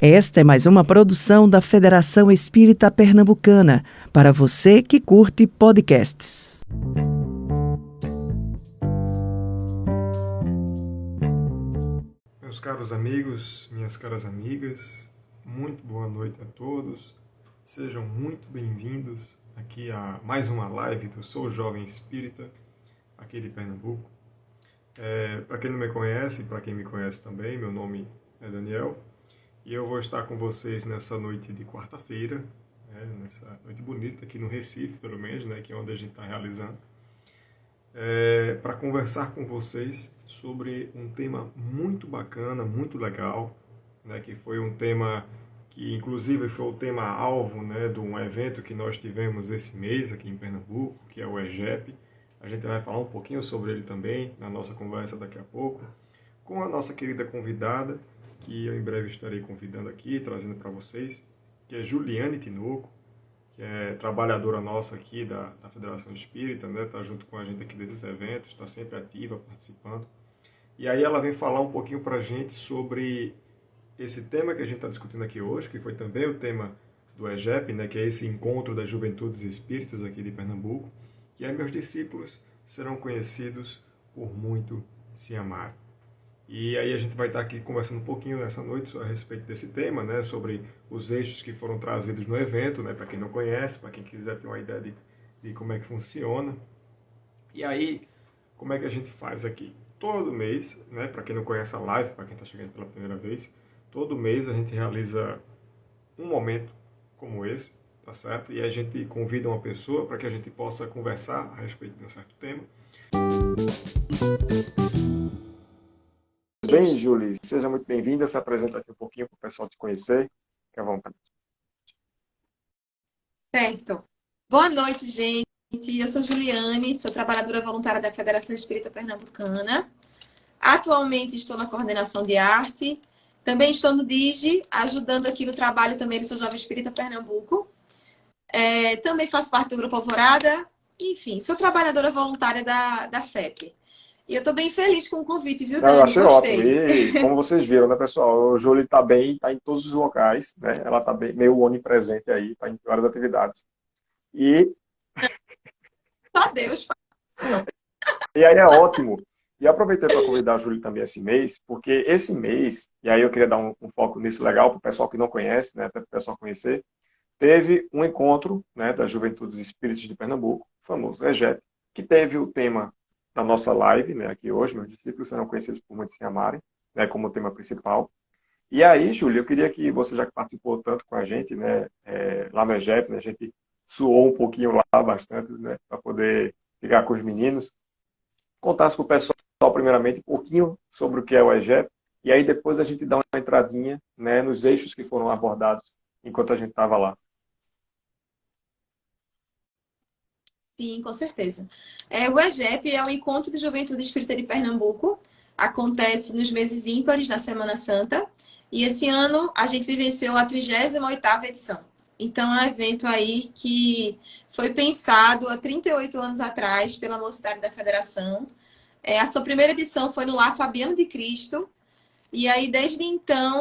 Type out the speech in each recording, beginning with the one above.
Esta é mais uma produção da Federação Espírita Pernambucana, para você que curte podcasts. Meus caros amigos, minhas caras amigas, muito boa noite a todos. Sejam muito bem-vindos aqui a mais uma live do Sou Jovem Espírita, aqui de Pernambuco. Para quem não me conhece, e para quem me conhece também, meu nome é Daniel. E eu vou estar com vocês nessa noite de quarta-feira, nessa noite bonita aqui no Recife, pelo menos, que é onde a gente está realizando, para conversar com vocês sobre um tema muito bacana, muito legal, que foi um tema que, inclusive, foi o tema-alvo de um evento que nós tivemos esse mês aqui em Pernambuco, que é o EGEP. A gente vai falar um pouquinho sobre ele também na nossa conversa daqui a pouco, com a nossa querida convidada, que eu em breve estarei convidando aqui, trazendo para vocês, que é Juliane Tinoco, que é trabalhadora nossa aqui da Federação Espírita, está junto com a gente aqui desses eventos, está sempre ativa, participando. E aí ela vem falar um pouquinho para a gente sobre esse tema que a gente está discutindo aqui hoje, que foi também o tema do EGEP, que é esse encontro das juventudes espíritas aqui de Pernambuco, que é Meus Discípulos Serão Conhecidos por Muito Se Amar. E aí a gente vai estar aqui conversando um pouquinho nessa noite a respeito desse tema, sobre os eixos que foram trazidos no evento, para quem não conhece, para quem quiser ter uma ideia de como é que funciona. E aí, como é que a gente faz aqui? Todo mês, para quem não conhece a live, para quem está chegando pela primeira vez, todo mês a gente realiza um momento como esse, tá certo? E a gente convida uma pessoa para que a gente possa conversar a respeito de um certo tema. Bem, Julie, seja muito bem-vinda. Se apresenta aqui um pouquinho para o pessoal te conhecer. Fique à vontade. Certo. Boa noite, gente. Eu sou Juliane, sou trabalhadora voluntária da Federação Espírita Pernambucana. Atualmente estou na coordenação de arte. Também estou no DIGI, ajudando aqui no trabalho também do Sou Jovem Espírita Pernambuco. Também faço parte do Grupo Alvorada. Enfim, sou trabalhadora voluntária da FEP. E eu estou bem feliz com o convite, viu, Dani? Eu achei Gostei. ótimo. E como vocês viram, pessoal, o Júlio está bem, está em todos os locais, Ela está bem, meio onipresente aí, está em várias atividades. E Só Deus. aí é ótimo. E aproveitei para convidar a Júlio também esse mês, porque esse mês, e aí eu queria dar um foco nisso legal para o pessoal que não conhece, para o pessoal conhecer, teve um encontro das Juventudes Espíritas de Pernambuco, o famoso EGEP, que teve o tema da nossa live, aqui hoje, Meus Discípulos Serão Conhecidos por Muito Se Amarem, como tema principal. E aí, Júlia, eu queria que você, já que participou tanto com a gente, lá no EGEP, a gente suou um pouquinho lá bastante, para poder ficar com os meninos, contasse para o pessoal, primeiramente, um pouquinho sobre o que é o EGEP, e aí depois a gente dá uma entradinha nos eixos que foram abordados enquanto a gente estava lá. Sim, com certeza. O EGEP é o Encontro de Juventude Espírita de Pernambuco. Acontece nos meses ímpares da Semana Santa. E esse ano a gente vivenciou a 38ª edição. Então é um evento aí que foi pensado há 38 anos atrás pela Mocidade da Federação. A sua primeira edição foi no Lar Fabiano de Cristo. E aí, desde então,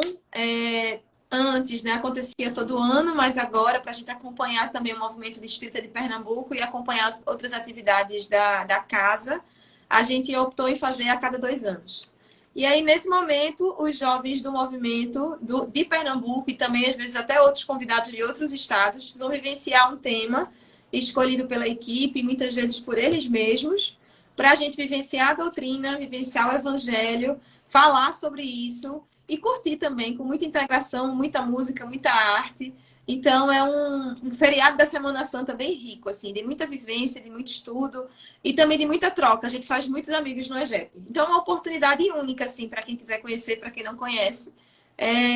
antes, acontecia todo ano, mas agora, para a gente acompanhar também o movimento de Espírita de Pernambuco e acompanhar as outras atividades da casa, a gente optou em fazer a cada 2 anos. E aí, nesse momento, os jovens do movimento de Pernambuco e também, às vezes, até outros convidados de outros estados vão vivenciar um tema escolhido pela equipe, muitas vezes por eles mesmos, para a gente vivenciar a doutrina, vivenciar o evangelho, falar sobre isso e curtir também, com muita integração, muita música, muita arte. Então, é um feriado da Semana Santa bem rico, assim, de muita vivência, de muito estudo e também de muita troca. A gente faz muitos amigos no EGEP. Então, é uma oportunidade única, assim, para quem quiser conhecer, para quem não conhece,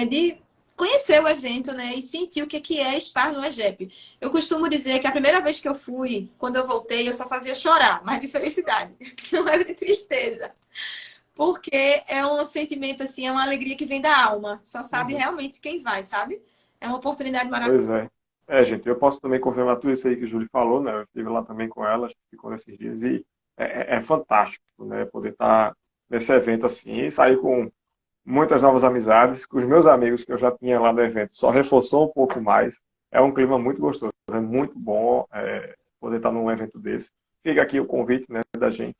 de conhecer o evento, e sentir o que é estar no EGEP. Eu costumo dizer que a primeira vez que eu fui, quando eu voltei, eu só fazia chorar, mas de felicidade, não era de tristeza. Porque é um sentimento, assim, é uma alegria que vem da alma. Só sabe realmente quem vai, sabe? É uma oportunidade maravilhosa. Pois é. Gente, eu posso também confirmar tudo isso aí que o Júlio falou, Eu estive lá também com ela, a gente ficou nesses dias e é fantástico, poder estar nesse evento assim e sair com muitas novas amizades, com os meus amigos que eu já tinha lá no evento, só reforçou um pouco mais. É um clima muito gostoso, é muito bom poder estar num evento desse. Fica aqui o convite, né, da gente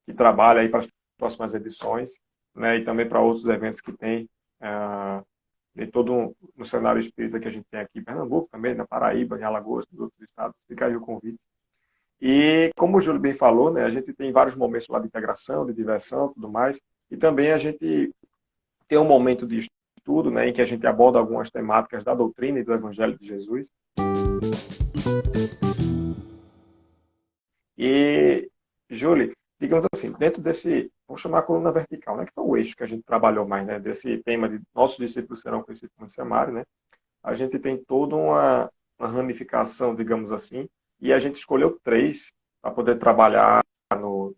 que trabalha aí para as próximas edições, né, e também para outros eventos que tem de todo no cenário espírita que a gente tem aqui em Pernambuco, também na Paraíba, em Alagoas, nos outros estados. Fica aí o convite. E como o Júlio bem falou, né, a gente tem vários momentos lá de integração, de diversão, tudo mais, e também a gente tem um momento de estudo, né, em que a gente aborda algumas temáticas da doutrina e do Evangelho de Jesus. E, Júlio, digamos assim, dentro desse, vamos chamar a coluna vertical, né, que foi o eixo que a gente trabalhou mais, né, desse tema de nossos discípulos serão conhecidos como Semário, né, a gente tem toda uma ramificação, digamos assim, e a gente escolheu 3 para poder trabalhar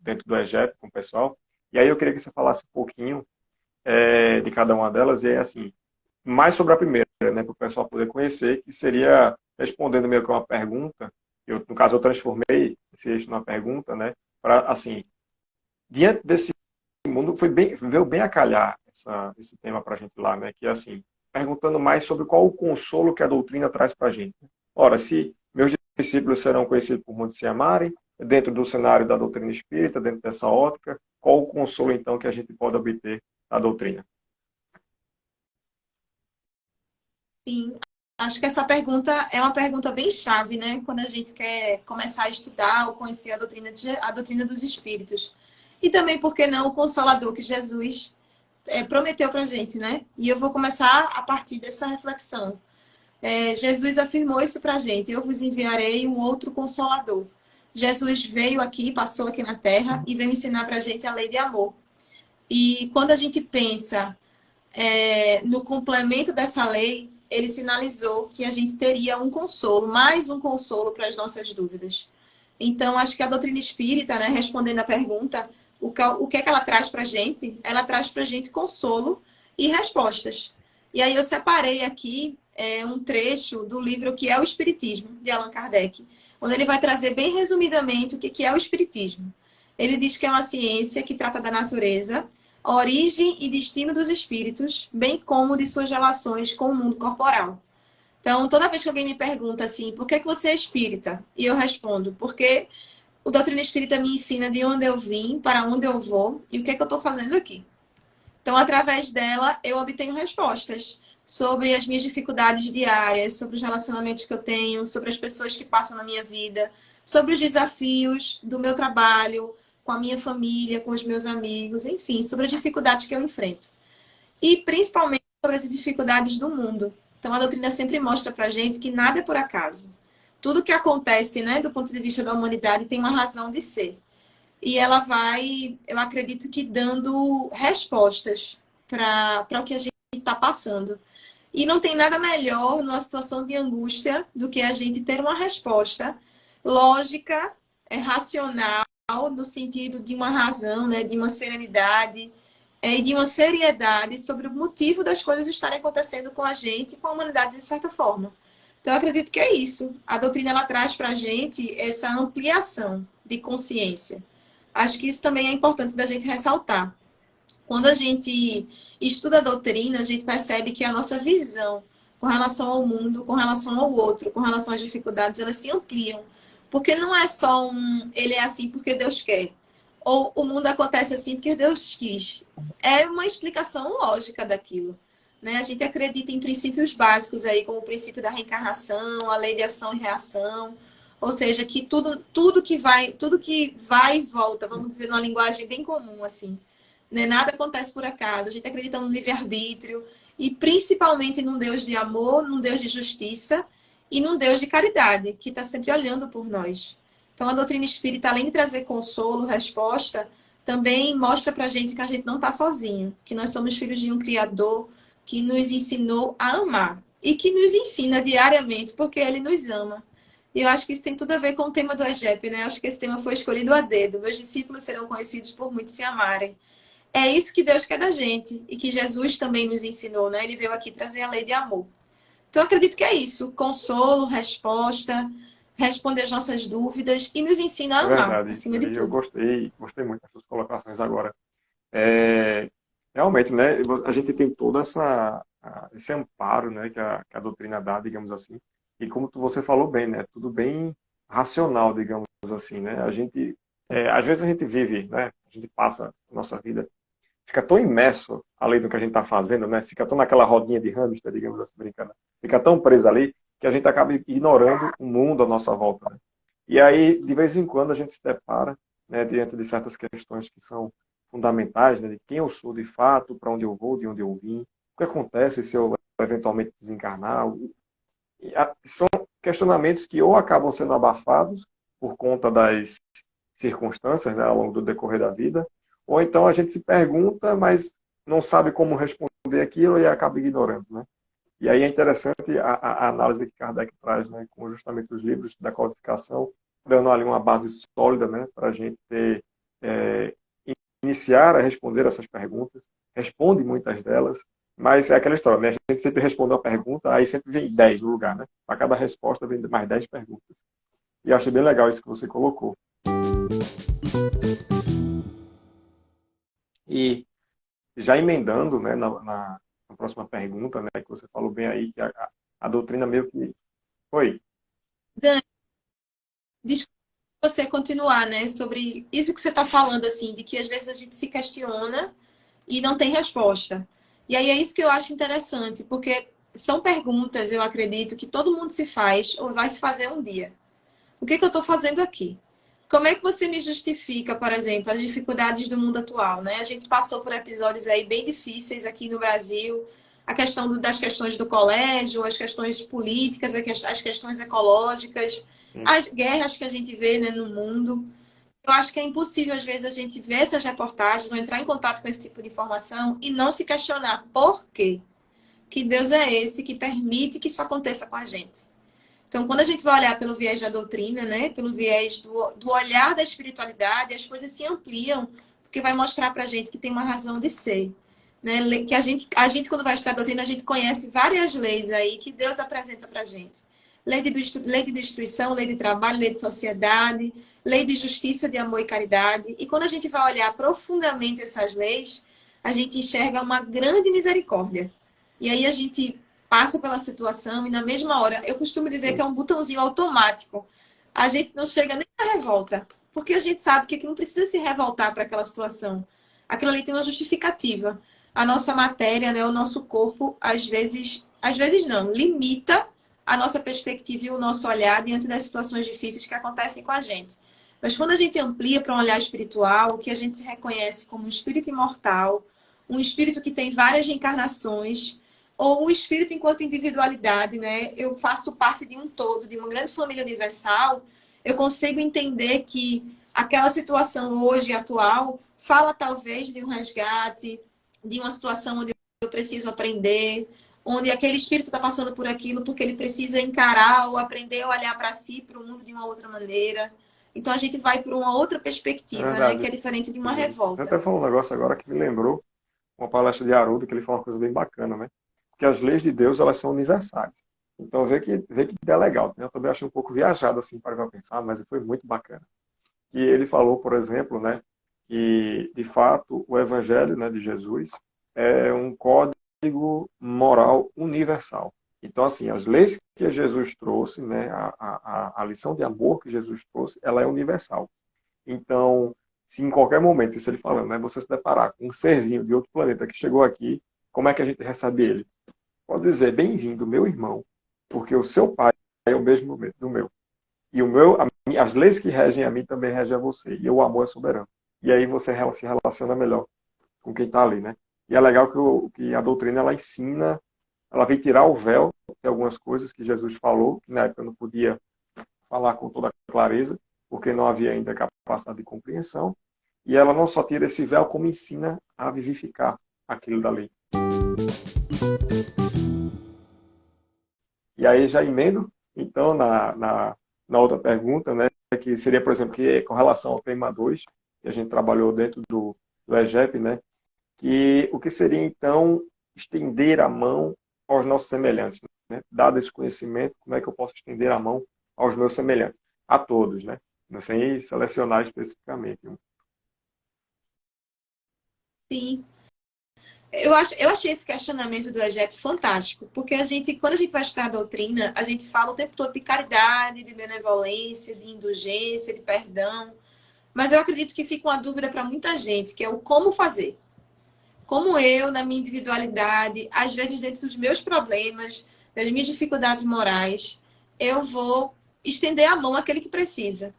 dentro do EGEP com o pessoal. E aí eu queria que você falasse um pouquinho de cada uma delas, e assim, mais sobre a primeira, né, para o pessoal poder conhecer, que seria respondendo meio que uma pergunta. No caso, eu transformei esse eixo numa pergunta, né, para, assim, diante desse mundo, veio bem a calhar esse tema para a gente lá, né, que é assim, perguntando mais sobre qual o consolo que a doutrina traz para a gente. Ora, se meus discípulos serão conhecidos por muitos se amarem, dentro do cenário da doutrina espírita, dentro dessa ótica, qual o consolo, então, que a gente pode obter da doutrina? Sim, acho que essa pergunta é uma pergunta bem chave, né? Quando a gente quer começar a estudar ou conhecer a doutrina dos espíritos. E também, por que não, o Consolador que Jesus prometeu para a gente, né? E eu vou começar a partir dessa reflexão. Jesus afirmou isso para a gente: eu vos enviarei um outro Consolador. Jesus veio aqui, passou aqui na Terra e veio ensinar para a gente a lei de amor. E quando a gente pensa no complemento dessa lei, ele sinalizou que a gente teria um consolo, mais um consolo para as nossas dúvidas. Então, acho que a doutrina espírita, né, respondendo à pergunta, o que é que ela traz para a gente? Ela traz para a gente consolo e respostas. E aí eu separei aqui um trecho do livro que é o Espiritismo, de Allan Kardec, onde ele vai trazer bem resumidamente o que é o Espiritismo. Ele diz que é uma ciência que trata da natureza, a origem e destino dos espíritos, bem como de suas relações com o mundo corporal. Então, toda vez que alguém me pergunta assim, por que você é espírita? E eu respondo, porque o doutrina espírita me ensina de onde eu vim, para onde eu vou e o que é que eu estou fazendo aqui. Então, através dela, eu obtenho respostas sobre as minhas dificuldades diárias, sobre os relacionamentos que eu tenho, sobre as pessoas que passam na minha vida, sobre os desafios do meu trabalho, com a minha família, com os meus amigos, enfim, sobre as dificuldades que eu enfrento. E principalmente sobre as dificuldades do mundo. Então, a doutrina sempre mostra pra gente que nada é por acaso. Tudo que acontece, né, do ponto de vista da humanidade, tem uma razão de ser. E ela vai, eu acredito que dando respostas para o que a gente está passando. E não tem nada melhor numa situação de angústia do que a gente ter uma resposta lógica, racional, no sentido de uma razão, né, de uma serenidade e de uma seriedade sobre o motivo das coisas estarem acontecendo com a gente e com a humanidade de certa forma. Então, eu acredito que é isso. A doutrina ela traz para a gente essa ampliação de consciência. Acho que isso também é importante da gente ressaltar. Quando a gente estuda a doutrina, a gente percebe que a nossa visão com relação ao mundo, com relação ao outro, com relação às dificuldades, elas se ampliam. Porque não é só ele é assim porque Deus quer. Ou o mundo acontece assim porque Deus quis. É uma explicação lógica daquilo. Né? A gente acredita em princípios básicos aí, como o princípio da reencarnação, a lei de ação e reação. Ou seja, que tudo que vai e volta, vamos dizer numa linguagem bem comum, assim. Né? Nada acontece por acaso. A gente acredita no livre-arbítrio e principalmente num Deus de amor, num Deus de justiça e num Deus de caridade, que está sempre olhando por nós. Então, a doutrina espírita, além de trazer consolo, resposta, também mostra para a gente que a gente não está sozinho, que nós somos filhos de um Criador que nos ensinou a amar e que nos ensina diariamente, porque Ele nos ama. E eu acho que isso tem tudo a ver com o tema do EGEP, né? Eu acho que esse tema foi escolhido a dedo. Meus discípulos serão conhecidos por muitos se amarem. É isso que Deus quer da gente e que Jesus também nos ensinou, né? Ele veio aqui trazer a lei de amor. Então, eu acredito que é isso. Consolo, resposta, responde as nossas dúvidas e nos ensina a É amar, verdade. acima de E eu tudo. gostei muito das suas colocações agora. Realmente, né? A gente tem todo esse amparo, né, que a doutrina dá, digamos assim. E como você falou bem, né? Tudo bem racional, digamos assim, né? Às vezes a gente vive, né? A gente passa a nossa vida, fica tão imerso ali no que a gente está fazendo, né? Fica tão naquela rodinha de hamster, digamos assim, brincando. Fica tão preso ali que a gente acaba ignorando o mundo à nossa volta, né? E aí, de vez em quando, a gente se depara, né, diante de certas questões que são fundamentais, né, de quem eu sou de fato, para onde eu vou, de onde eu vim, o que acontece se eu eventualmente desencarnar. São questionamentos que ou acabam sendo abafados por conta das circunstâncias, né, ao longo do decorrer da vida, ou então a gente se pergunta, mas não sabe como responder aquilo e acaba ignorando, né? E aí é interessante a análise que Kardec traz, né, com justamente os livros da codificação, dando ali uma base sólida, né, para a gente é, iniciar a responder essas perguntas. Responde muitas delas, mas é aquela história, né? A gente sempre responde uma pergunta, aí sempre vem 10 no lugar, né? Para cada resposta vem mais 10 perguntas. E eu achei bem legal isso que você colocou. E já emendando, né, na próxima pergunta, né, que você falou bem aí, que a doutrina meio que... Oi. Dani, desculpa você continuar, né, sobre isso que você está falando, assim, de que às vezes a gente se questiona e não tem resposta. E aí é isso que eu acho interessante, porque são perguntas, eu acredito, que todo mundo se faz ou vai se fazer um dia. O que eu estou fazendo aqui? Como é que você me justifica, por exemplo, as dificuldades do mundo atual, né? A gente passou por episódios aí bem difíceis aqui no Brasil, a questão das questões do colégio, as questões políticas, as questões ecológicas, as guerras que a gente vê, né, no mundo. Eu acho que é impossível, às vezes, a gente ver essas reportagens ou entrar em contato com esse tipo de informação e não se questionar por quê. Que Deus é esse que permite que isso aconteça com a gente. Então, quando a gente vai olhar pelo viés da doutrina, né, pelo viés do olhar da espiritualidade, as coisas se ampliam, porque vai mostrar para a gente que tem uma razão de ser. Né? Que a gente, quando vai estudar a doutrina, a gente conhece várias leis aí que Deus apresenta para a gente. Lei de destruição, lei de trabalho, lei de sociedade, lei de justiça, de amor e caridade. E quando a gente vai olhar profundamente essas leis, a gente enxerga uma grande misericórdia. E aí a gente passa pela situação e na mesma hora, eu costumo dizer que é um botãozinho automático. A gente não chega nem na revolta, porque a gente sabe que não precisa se revoltar para aquela situação. Aquilo ali tem uma justificativa. A nossa matéria, né, o nosso corpo, às vezes não, limita a nossa perspectiva e o nosso olhar diante das situações difíceis que acontecem com a gente. Mas quando a gente amplia para um olhar espiritual, o que a gente se reconhece como um espírito imortal, um espírito que tem várias reencarnações, ou o espírito enquanto individualidade, né? Eu faço parte de um todo, de uma grande família universal. Eu consigo entender que aquela situação hoje atual fala talvez de um resgate, de uma situação onde eu preciso aprender, onde aquele espírito está passando por aquilo porque ele precisa encarar ou aprender a olhar para si, para o mundo de uma outra maneira. Então a gente vai para uma outra É perspectiva, né? Que verdade. é diferente de uma Você revolta. até falou um negócio agora que me lembrou uma palestra de Haroldo, que ele falou uma coisa bem bacana, né? Que as leis de Deus, elas são universais. Então, vê que é legal, né? Eu também achei um pouco viajado, assim, para pensar, mas foi muito bacana. E ele falou, por exemplo, né, que, de fato, o Evangelho, né, de Jesus é um código moral universal. Então, assim, as leis que Jesus trouxe, né, a lição de amor que Jesus trouxe, ela é universal. Então, se em qualquer momento, isso ele falando, né, você se deparar com um serzinho de outro planeta que chegou aqui, como é que a gente recebe ele? Pode dizer, bem-vindo, meu irmão, porque o seu pai é o mesmo do meu. E as leis que regem a mim também regem a você. E o amor é soberano. E aí você se relaciona melhor com quem está ali, né? E é legal que a doutrina, ela ensina, ela vem tirar o véu de algumas coisas que Jesus falou, que na época eu não podia falar com toda clareza, porque não havia ainda capacidade de compreensão. E ela não só tira esse véu, como ensina a vivificar aquilo da lei. E aí já emendo, então, na outra pergunta, né, que seria, por exemplo, que com relação ao tema 2 que a gente trabalhou dentro do EGEP, né, que o que seria, então, estender a mão aos nossos semelhantes, né? Dado esse conhecimento, como é que eu posso estender a mão aos meus semelhantes? A todos, né? Não sei selecionar especificamente. Sim. Eu achei esse questionamento do EGEP fantástico, porque quando a gente vai estudar a doutrina, a gente fala o tempo todo de caridade, de benevolência, de indulgência, de perdão, mas eu acredito que fica uma dúvida para muita gente, que é o como fazer. Como eu, na minha individualidade, às vezes dentro dos meus problemas, das minhas dificuldades morais, eu vou estender a mão àquele que precisa.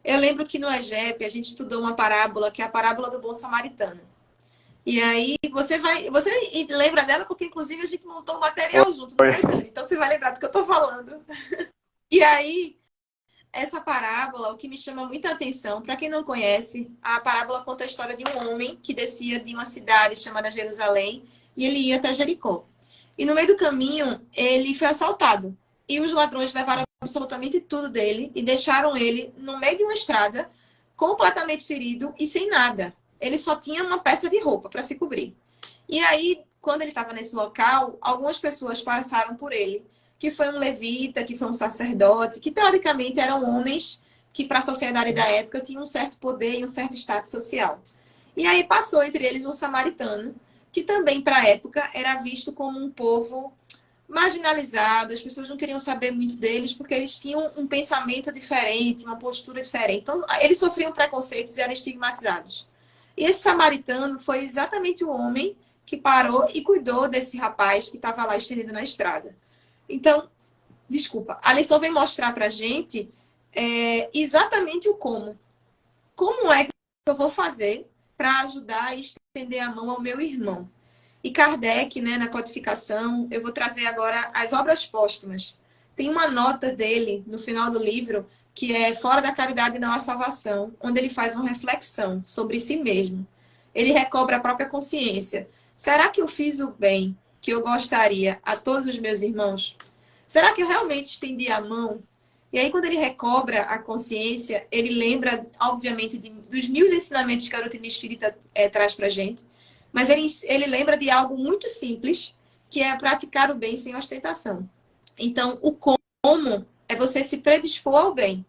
Eu lembro que no EGEP a gente estudou uma parábola, que é a parábola do bom samaritano. E aí você lembra dela porque inclusive a gente montou um material junto, não foi, Dani? Então você vai lembrar do que eu estou falando. E aí essa parábola, o que me chama muita atenção, para quem não conhece, a parábola conta a história de um homem que descia de uma cidade chamada Jerusalém e ele ia até Jericó. E no meio do caminho, ele foi assaltado. E os ladrões levaram absolutamente tudo dele e deixaram ele no meio de uma estrada, completamente ferido e sem nada. Ele só tinha uma peça de roupa para se cobrir. E aí, quando ele estava nesse local, algumas pessoas passaram por ele, que foi um levita, que foi um sacerdote, que teoricamente eram homens que para a sociedade da época tinham um certo poder e um certo status social. E aí passou entre eles um samaritano, que também para a época era visto como um povo marginalizado, as pessoas não queriam saber muito deles porque eles tinham um pensamento diferente, uma postura diferente. Então, eles sofriam preconceitos e eram estigmatizados. E esse samaritano foi exatamente o homem que parou e cuidou desse rapaz que estava lá estendido na estrada. Então, desculpa, a lição vem mostrar para a gente exatamente o como. Como é que eu vou fazer para ajudar a estender a mão ao meu irmão? E Kardec, né, na codificação, eu vou trazer agora as obras póstumas. Tem uma nota dele no final do livro que é Fora da Caridade não há salvação, onde ele faz uma reflexão sobre si mesmo. Ele recobra a própria consciência. Será que eu fiz o bem que eu gostaria a todos os meus irmãos? Será que eu realmente estendi a mão? E aí, quando ele recobra a consciência, ele lembra, obviamente, dos mil ensinamentos que a doutrina espírita traz para a gente, mas ele lembra de algo muito simples, que é praticar o bem sem ostentação. Então, o como é você se predispor ao bem.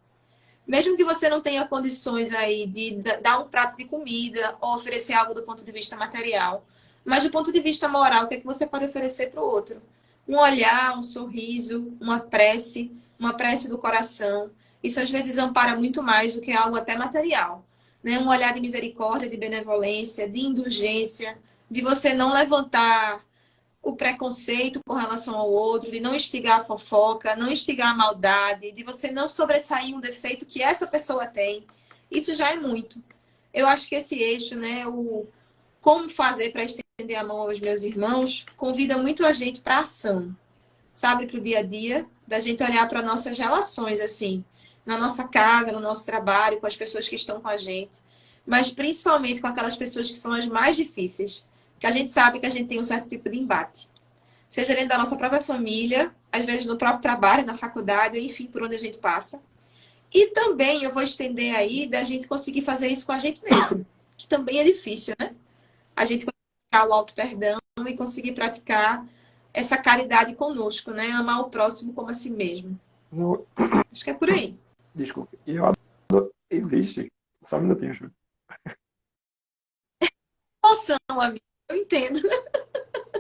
Mesmo que você não tenha condições aí de dar um prato de comida ou oferecer algo do ponto de vista material, mas do ponto de vista moral, o que é que você pode oferecer para o outro? Um olhar, um sorriso, uma prece do coração. Isso às vezes ampara muito mais do que algo até material. Né? Um olhar de misericórdia, de benevolência, de indulgência, de você não levantar o preconceito com relação ao outro, de não instigar a fofoca, não instigar a maldade, de você não sobressair um defeito que essa pessoa tem. Isso já é muito. Eu acho que esse eixo, né, o como fazer para estender a mão aos meus irmãos, convida muito a gente para a ação, sabe, para o dia a dia, da gente olhar para nossas relações, assim, na nossa casa, no nosso trabalho, com as pessoas que estão com a gente, mas principalmente com aquelas pessoas que são as mais difíceis, que a gente sabe que a gente tem um certo tipo de embate. Seja dentro da nossa própria família, às vezes no próprio trabalho, na faculdade, enfim, por onde a gente passa. E também eu vou estender aí da gente conseguir fazer isso com a gente mesmo, que também é difícil, né? A gente praticar o auto-perdão e conseguir praticar essa caridade conosco, né? Amar o próximo como a si mesmo. No... Acho que é por aí. Desculpe. E eu adoro... Vixe, só um minutinho, Júlio. Emoção, amigo. Eu entendo.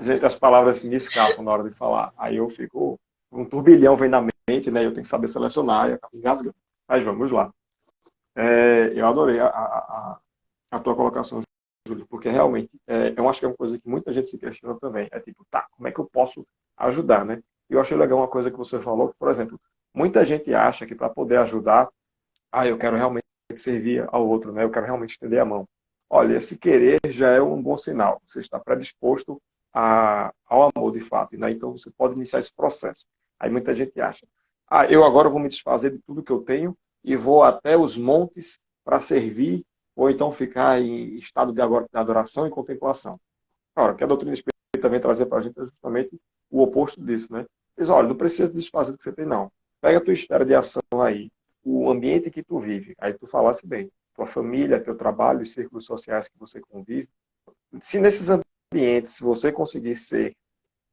Gente, as palavras assim, me escapam na hora de falar. Aí eu fico... Um turbilhão vem na mente, né? Eu tenho que saber selecionar e acabo engasgando. Mas vamos lá. Eu adorei a tua colocação, Júlio, porque realmente eu acho que é uma coisa que muita gente se questiona também. É tipo, tá, como é que eu posso ajudar, né? E eu achei legal uma coisa que você falou, que, por exemplo, muita gente acha que para poder ajudar, eu quero realmente servir ao outro, né? Eu quero realmente estender a mão. Olha, esse querer já é um bom sinal. Você está predisposto ao amor, de fato, né? Então você pode iniciar esse processo. Aí muita gente acha, eu agora vou me desfazer de tudo que eu tenho e vou até os montes para servir, ou então ficar em estado de adoração e contemplação. Ora, o que a doutrina espírita vem trazer para a gente é justamente o oposto disso, né? Diz, olha, não precisa desfazer do que você tem, não. Pega a tua esfera de ação aí, o ambiente que tu vive. Aí tu falasse bem, tua família, teu trabalho, os círculos sociais que você convive. Se nesses ambientes você conseguir ser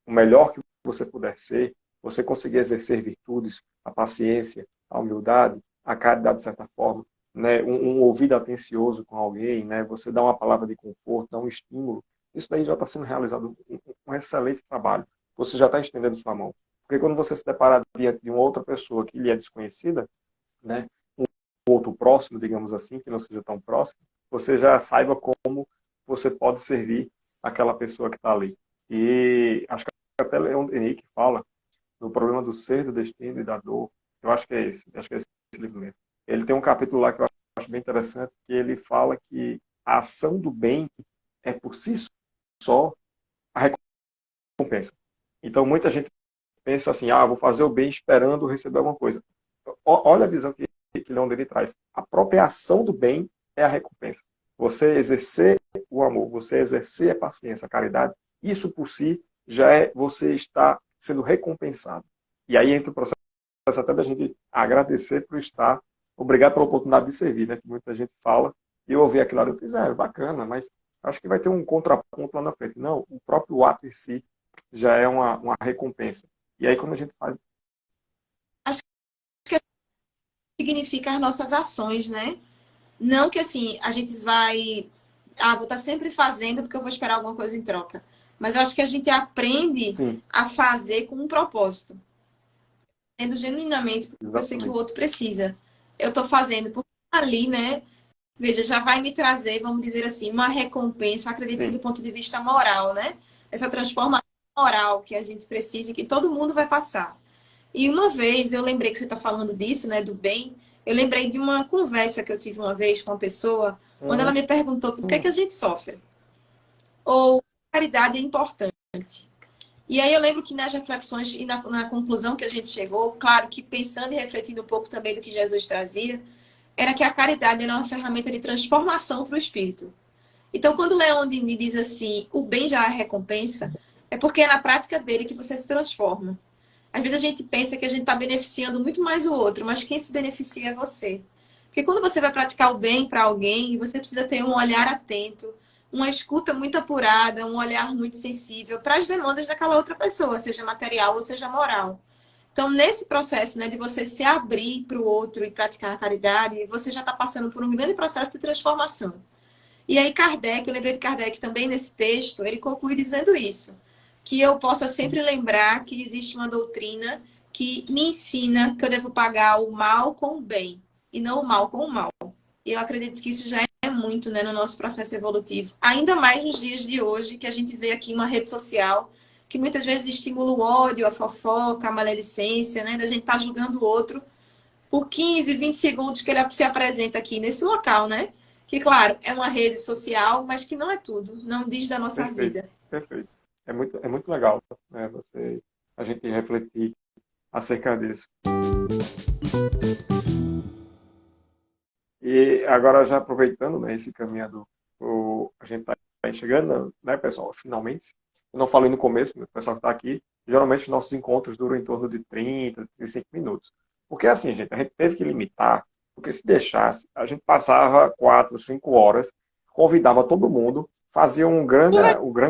o melhor que você puder ser, você conseguir exercer virtudes, a paciência, a humildade, a caridade de certa forma, né, um ouvido atencioso com alguém, né, você dá uma palavra de conforto, dá um estímulo, isso daí já está sendo realizado um excelente trabalho. Você já está estendendo sua mão. Porque quando você se depara diante de uma outra pessoa que lhe é desconhecida, né, um outro próximo, digamos assim, que não seja tão próximo, você já saiba como você pode servir aquela pessoa que está ali. E acho que até Leon Denis fala no problema do ser, do destino e da dor. Eu acho que é esse. Acho que é esse livro mesmo. Ele tem um capítulo lá que eu acho bem interessante, que ele fala que a ação do bem é por si só a recompensa. Então, muita gente pensa assim, vou fazer o bem esperando receber alguma coisa. Olha a visão que Leon Denis traz. A própria ação do bem é a recompensa. Você exercer o amor, você exercer a paciência, a caridade, isso por si já é você estar sendo recompensado. E aí entra o processo até da gente agradecer por estar, obrigado pela oportunidade de servir, né? Que muita gente fala, e eu ouvi aquilo lá, eu fiz, bacana, mas acho que vai ter um contraponto lá na frente. Não, o próprio ato em si já é uma recompensa. E aí, quando a gente faz. Acho que significa as nossas ações, né? Não que assim, a gente vai. Vou estar sempre fazendo porque eu vou esperar alguma coisa em troca. Mas eu acho que a gente aprende Sim, a fazer com um propósito. Fazendo genuinamente porque eu sei que o exatamente. outro precisa. Eu estou fazendo porque ali, né? Veja, já vai me trazer, vamos dizer assim, uma recompensa, acredito que Sim, do ponto de vista moral, né? Essa transformação moral que a gente precisa e que todo mundo vai passar. E uma vez, eu lembrei que você está falando disso, né, do bem, eu lembrei de uma conversa que eu tive uma vez com uma pessoa, onde ela uhum, me perguntou por que a gente sofre, ou caridade é importante. E aí eu lembro que nas reflexões e na conclusão que a gente chegou, claro que pensando e refletindo um pouco também do que Jesus trazia, era que a caridade era uma ferramenta de transformação para o espírito. Então, quando Leon Denis diz assim, o bem já é recompensa, é porque é na prática dele que você se transforma. Às vezes a gente pensa que a gente está beneficiando muito mais o outro, mas quem se beneficia é você. Porque quando você vai praticar o bem para alguém, você precisa ter um olhar atento, uma escuta muito apurada, um olhar muito sensível para as demandas daquela outra pessoa, seja material ou seja moral. Então, nesse processo, né, de você se abrir para o outro e praticar a caridade, você já está passando por um grande processo de transformação. E aí, Kardec, eu lembrei de Kardec também nesse texto, ele conclui dizendo isso, que eu possa sempre lembrar que existe uma doutrina que me ensina que eu devo pagar o mal com o bem, e não o mal com o mal. E eu acredito que isso já é muito, né, no nosso processo evolutivo. Ainda mais nos dias de hoje, que a gente vê aqui uma rede social que muitas vezes estimula o ódio, a fofoca, a maledicência, né, da gente estar julgando o outro por 15, 20 segundos que ele se apresenta aqui nesse local, né? Que, claro, é uma rede social, mas que não é tudo, não diz da nossa perfeito, vida. perfeito. É muito legal, né, a gente refletir acerca disso. E agora, já aproveitando, né, esse caminho a gente está chegando, né, pessoal, finalmente. Eu não falei no começo, o pessoal que está aqui, geralmente os nossos encontros duram em torno de 30, 35 minutos. Porque assim, gente, a gente teve que limitar, porque se deixasse, a gente passava 4, 5 horas, convidava todo mundo, fazia um grande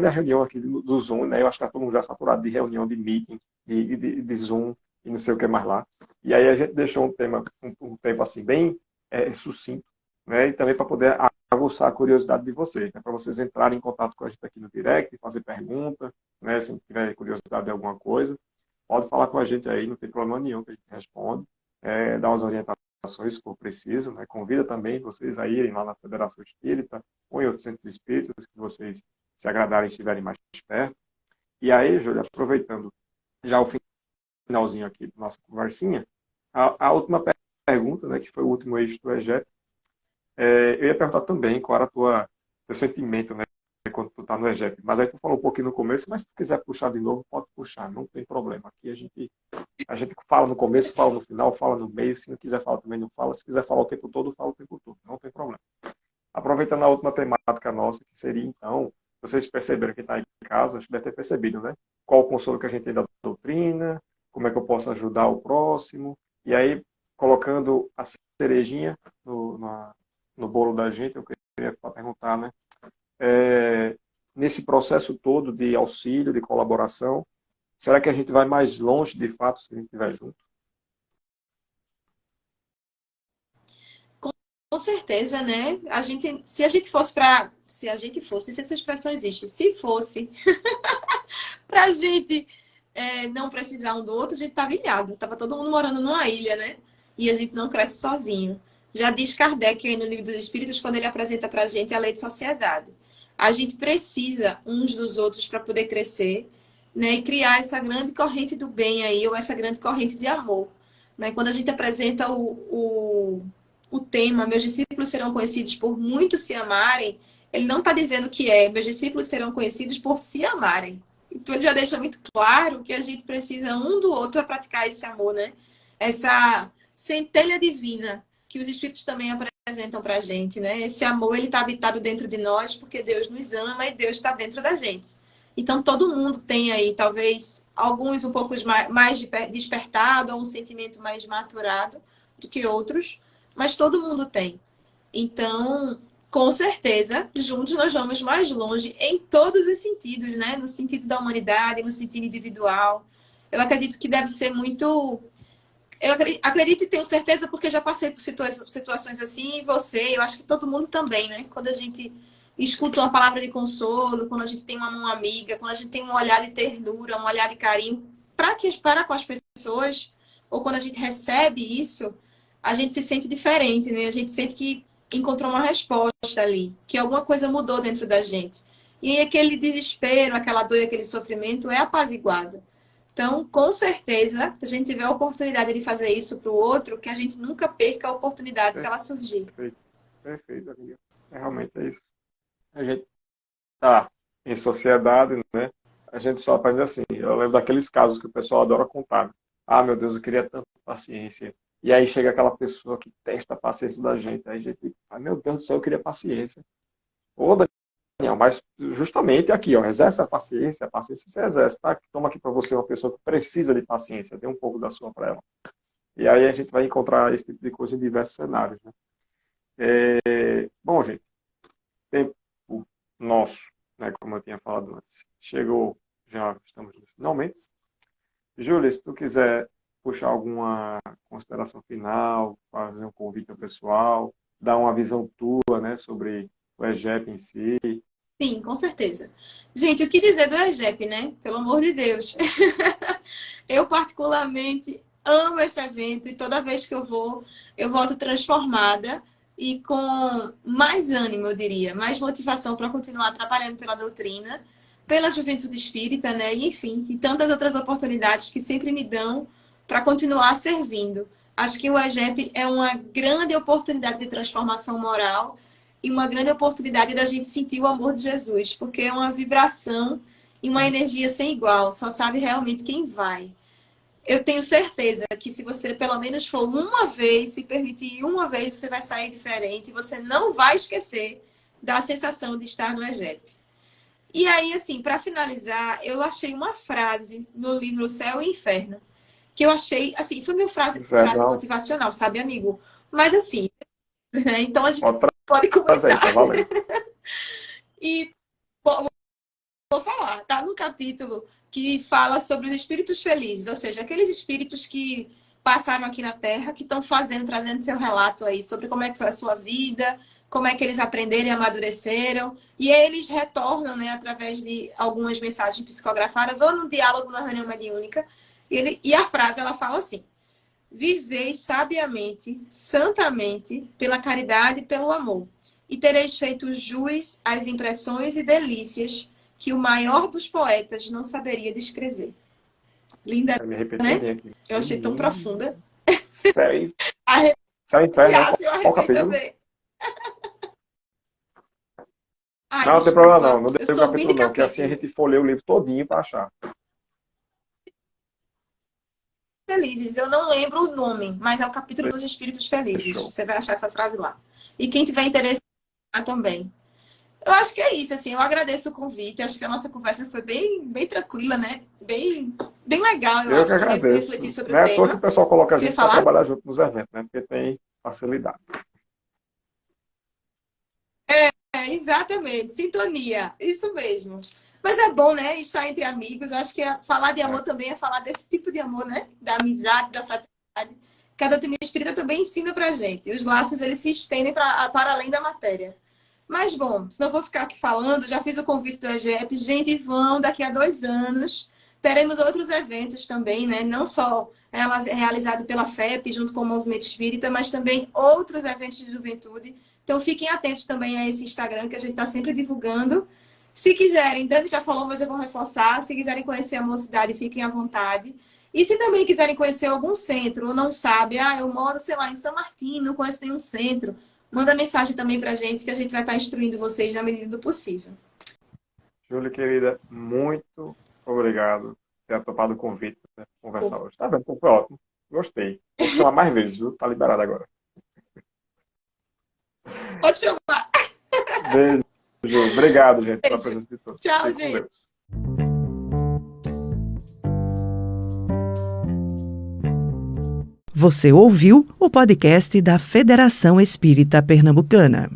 reunião aqui do Zoom, né? Eu acho que está todo mundo já saturado de reunião, de meeting, de Zoom e não sei o que mais lá. E aí a gente deixou um tempo assim, bem sucinto, né? E também para poder aguçar a curiosidade de vocês, né? Para vocês entrarem em contato com a gente aqui no direct, fazer pergunta, né? Se tiver curiosidade de alguma coisa, pode falar com a gente aí, não tem problema nenhum que a gente responde, dá umas orientações se for preciso, né? Convida também vocês a irem lá na Federação Espírita ou em outros centros espíritas que vocês se agradarem e estiverem mais perto. E aí, Júlia, aproveitando já o finalzinho aqui da nossa conversinha, a última pergunta, né, que foi o último eixo do EGEP, eu ia perguntar também qual era teu sentimento, né, quando tu tá no EGEP. Mas aí tu falou um pouquinho no começo, mas se tu quiser puxar de novo, pode puxar, não tem problema. Aqui a gente fala no começo, fala no final, fala no meio, se não quiser falar também não fala, se quiser falar o tempo todo, fala o tempo todo, não tem problema. Aproveitando a última temática nossa, que seria então, vocês perceberam que está em casa, acho que deve ter percebido, né? Qual o consolo que a gente tem da doutrina, como é que eu posso ajudar o próximo, e aí, colocando a cerejinha no bolo da gente, eu queria perguntar, né? Nesse processo todo de auxílio, de colaboração, será que a gente vai mais longe, de fato, se a gente estiver junto? Com certeza, né? Se a gente fosse para, se a gente fosse, se essa expressão existe, se fosse para a gente não precisar um do outro, a gente tava ilhado, tava todo mundo morando numa ilha, né? E a gente não cresce sozinho. Já diz Kardec aí no Livro dos Espíritos, quando ele apresenta para a gente a lei de sociedade. A gente precisa uns dos outros para poder crescer, né? E criar essa grande corrente do bem aí, ou essa grande corrente de amor. Né? Quando a gente apresenta o tema, meus discípulos serão conhecidos por muito se amarem, ele não está dizendo que meus discípulos serão conhecidos por se amarem. Então ele já deixa muito claro que a gente precisa um do outro para praticar esse amor, né? Essa centelha divina que os Espíritos também apresentam para a gente, né? Esse amor, ele está habitado dentro de nós porque Deus nos ama e Deus está dentro da gente. Então todo mundo tem aí, talvez, alguns um pouco mais despertado, ou um sentimento mais maturado do que outros, mas todo mundo tem. Então, com certeza, juntos nós vamos mais longe em todos os sentidos, né? No sentido da humanidade, no sentido individual. Eu acredito que deve ser muito. Eu acredito e tenho certeza porque já passei por situações assim, e você, eu acho que todo mundo também, né? Quando a gente escuta uma palavra de consolo, quando a gente tem uma mão amiga, quando a gente tem um olhar de ternura, um olhar de carinho para com as pessoas, ou quando a gente recebe isso, a gente se sente diferente, né? A gente sente que encontrou uma resposta ali, que alguma coisa mudou dentro da gente. E aí aquele desespero, aquela dor, aquele sofrimento é apaziguado. Então, com certeza, se a gente tiver a oportunidade de fazer isso para o outro, que a gente nunca perca a oportunidade se ela surgir. Perfeito, perfeito, amiga. Realmente é isso. A gente tá em sociedade, né? A gente só aprende assim. Eu lembro daqueles casos que o pessoal adora contar. Ah, meu Deus, eu queria tanta paciência. E aí chega aquela pessoa que testa a paciência da gente. Aí a gente, ah, meu Deus do céu, eu queria paciência. Ô, Daniel, mas justamente aqui, ó, exerce a paciência você exerce, tá? Toma aqui para você uma pessoa que precisa de paciência, dê um pouco da sua para ela. E aí a gente vai encontrar esse tipo de coisa em diversos cenários, né? Bom, gente, tempo nosso, né, como eu tinha falado antes, chegou, já estamos finalmente. Júlia, se tu quiser puxar alguma consideração final, fazer um convite ao pessoal, dar uma visão tua, né, sobre o EGEP em si. Sim, com certeza. Gente, o que dizer do EGEP, né? Pelo amor de Deus. Eu particularmente amo esse evento e toda vez que eu volto transformada e com mais ânimo, eu diria, mais motivação para continuar trabalhando pela doutrina, pela juventude espírita, né? E, enfim, e tantas outras oportunidades que sempre me dão para continuar servindo. Acho que o EGEP é uma grande oportunidade de transformação moral e uma grande oportunidade da gente sentir o amor de Jesus, porque é uma vibração e uma energia sem igual, só sabe realmente quem vai. Eu tenho certeza que se você pelo menos for uma vez, se permitir uma vez, você vai sair diferente, você não vai esquecer da sensação de estar no EGEP. E aí, assim, para finalizar, eu achei uma frase no livro O Céu e o Inferno, que eu achei, assim, foi minha frase motivacional, sabe, amigo? Mas assim, né? Então a gente pode comentar. Aí, tá valendo. E vou falar, tá no capítulo que fala sobre os espíritos felizes, ou seja, aqueles espíritos que passaram aqui na Terra, que estão trazendo seu relato aí sobre como é que foi a sua vida, como é que eles aprenderam e amadureceram, e eles retornam, né, através de algumas mensagens psicografadas ou no diálogo na reunião mediúnica, e a frase, ela fala assim: vivei sabiamente, santamente, pela caridade e pelo amor, e tereis feito jus às impressões e delícias que o maior dos poetas não saberia descrever. Linda, né? Aqui. Eu achei tão profunda. Sério? Inferno, qual capítulo? Ai, não, desculpa, tem problema não. Não deu o capítulo não, porque assim a gente folheia o livro todinho para achar. Felizes, eu não lembro o nome, mas é o capítulo dos Espíritos Felizes. Fechou. Você vai achar essa frase lá. E quem tiver interesse também. Eu acho que é isso, assim, eu agradeço o convite, acho que a nossa conversa foi bem tranquila, né? Bem legal, eu acho, que agradeço. Refletir sobre não o é tema. à toa que o pessoal coloca a gente para trabalhar junto nos eventos, né? Porque tem facilidade. Exatamente, sintonia, isso mesmo. Mas é bom, né, estar entre amigos, eu acho que falar de amor também é falar desse tipo de amor, né? Da amizade, da fraternidade. que a doutrina espírita também ensina pra gente. Os laços, eles se estendem para além da matéria. Mas, bom, se não vou ficar aqui falando, já fiz o convite do EGEP. Gente, vão, daqui a 2 anos, teremos outros eventos também, né? Não só realizado pela FEP, junto com o Movimento Espírita, mas também outros eventos de juventude. Então, fiquem atentos também a esse Instagram, que a gente está sempre divulgando. Se quiserem, Dani já falou, mas eu vou reforçar. Se quiserem conhecer a mocidade, fiquem à vontade. E se também quiserem conhecer algum centro, ou não sabe, eu moro, sei lá, em São Martinho, não conheço nenhum centro, manda mensagem também pra gente, que a gente vai estar instruindo vocês na medida do possível. Júlia, querida, muito obrigado por ter topado o convite para conversar hoje. Tá vendo? Foi ótimo. Gostei. Vou chamar mais vezes, viu? Tá liberado agora. Pode chamar. Beijo, Ju. Obrigado, gente, pela Beijo. presença de todos. Tchau, Fique com gente. Deus. Você ouviu o podcast da Federação Espírita Pernambucana.